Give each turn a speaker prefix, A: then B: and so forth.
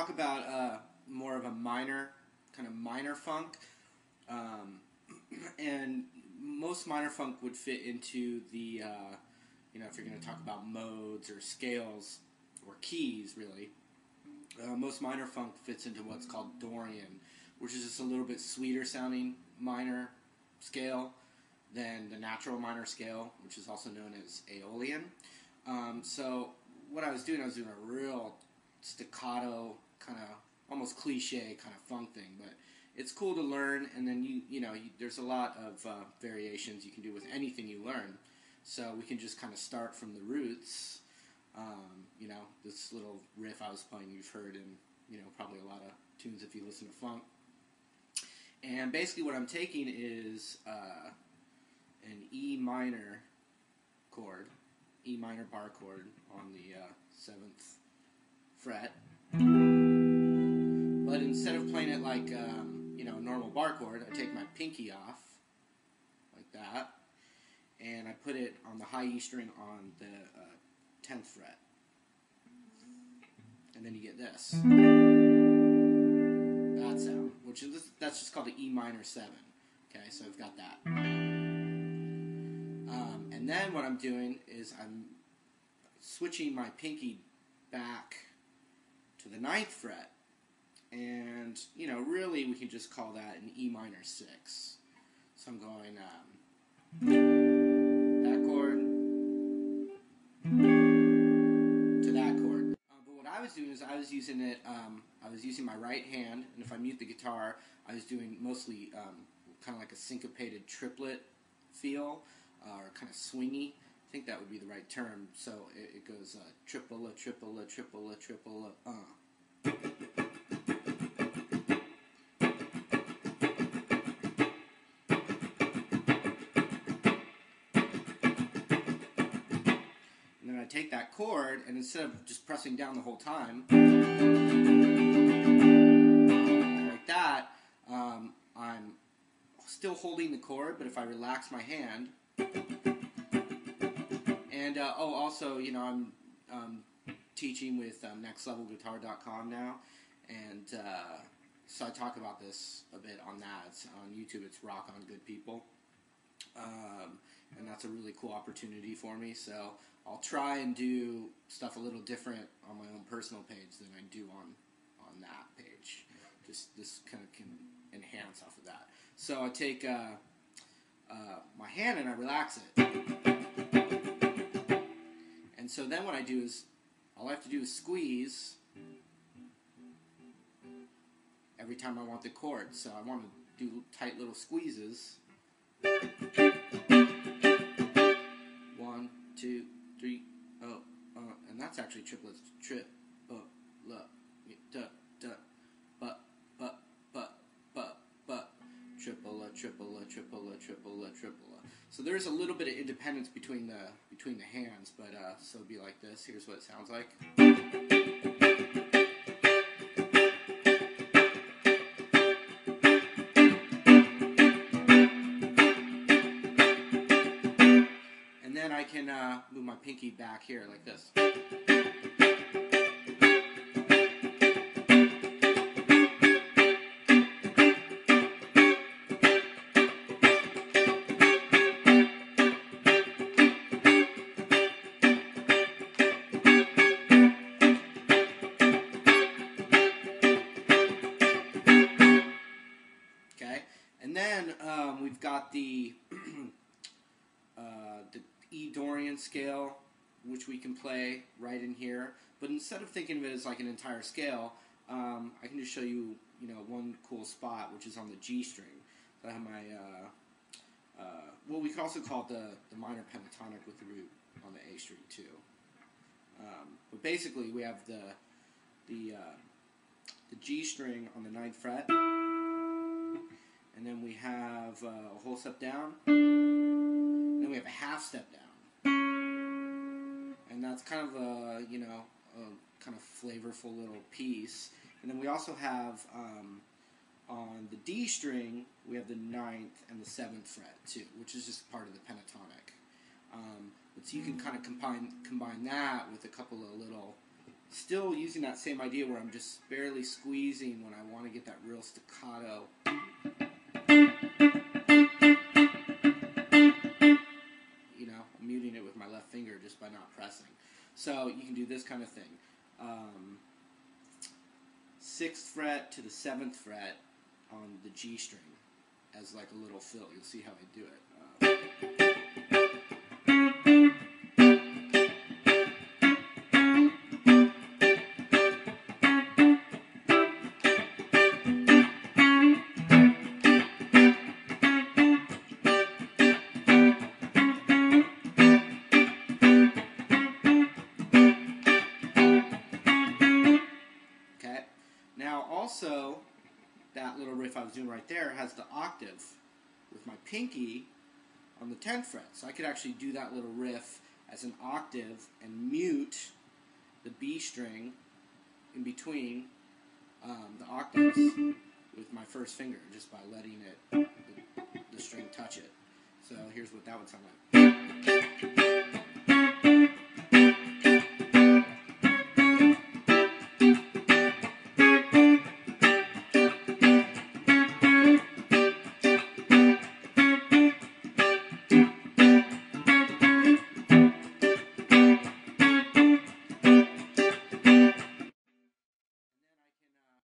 A: talk about more of a kind of minor funk, and most minor funk would fit into the, if you're going to talk about modes or scales or keys, really. Most minor funk fits into what's called Dorian, which is just a little bit sweeter sounding minor scale than the natural minor scale, which is also known as Aeolian. So what I was doing a real staccato, kind of almost cliche kind of funk thing, but it's cool to learn, and then there's a lot of variations you can do with anything you learn. So we can just kind of start from the roots. This little riff I was playing, you've heard in probably a lot of tunes if you listen to funk. And basically what I'm taking is an E minor chord, E minor bar chord on the 7th fret. But instead of playing it like a normal bar chord, I take my pinky off like that, and I put it on the high E string on the 10th fret. And then you get this. That sound, that's just called the E minor 7. Okay, so I've got that. And then what I'm doing is I'm switching my pinky back to the 9th fret. And, really we can just call that an E minor 6. So I'm going that chord to that chord. But what I was doing is I was using my right hand, and if I mute the guitar, I was doing mostly kind of like a syncopated triplet feel, or kind of swingy. I think that would be the right term. So it goes triple, triple, triple, triple, I take that chord, and instead of just pressing down the whole time, like that, I'm still holding the chord, but if I relax my hand, and also, I'm teaching with nextlevelguitar.com now, and so I talk about this a bit on that. It's on YouTube. It's Rock on Good People. And that's a really cool opportunity for me, so I'll try and do stuff a little different on my own personal page than I do on that page. Just this kind of can enhance off of that. So I take my hand and I relax it. And so then what I do is, all I have to do is squeeze every time I want the chord. So I want to do tight little squeezes. 1, 2, 3, and that's actually triplets. Trip, da, triple, triple, triple, triple, triple. So there's a little bit of independence between the hands, but so it'd be like this. Here's what it sounds like. And then I can move my pinky back here like this. Okay, and then we've got the E Dorian scale, which we can play right in here. But instead of thinking of it as like an entire scale, I can just show you, one cool spot, which is on the G string. So I have my, we can also call it the minor pentatonic with the root on the A string too. But basically, we have the G string on the 9th fret, and then we have a whole step down, and then we have a half step down. And that's kind of a kind of flavorful little piece. And then we also have on the D string, we have the 9th and the 7th fret too, which is just part of the pentatonic. But so you can kind of combine that with a couple of little still using that same idea where I'm just barely squeezing when I want to get that real staccato. You know, I'm muting it with my left finger just by not pressing. So you can do this kind of thing. 6th fret to the 7th fret on the G string as like a little fill. You'll see how I do it. Now also, that little riff I was doing right there has the octave with my pinky on the 10th fret. So I could actually do that little riff as an octave and mute the B string in between the octaves with my first finger, just by letting it the string touch it. So here's what that would sound like.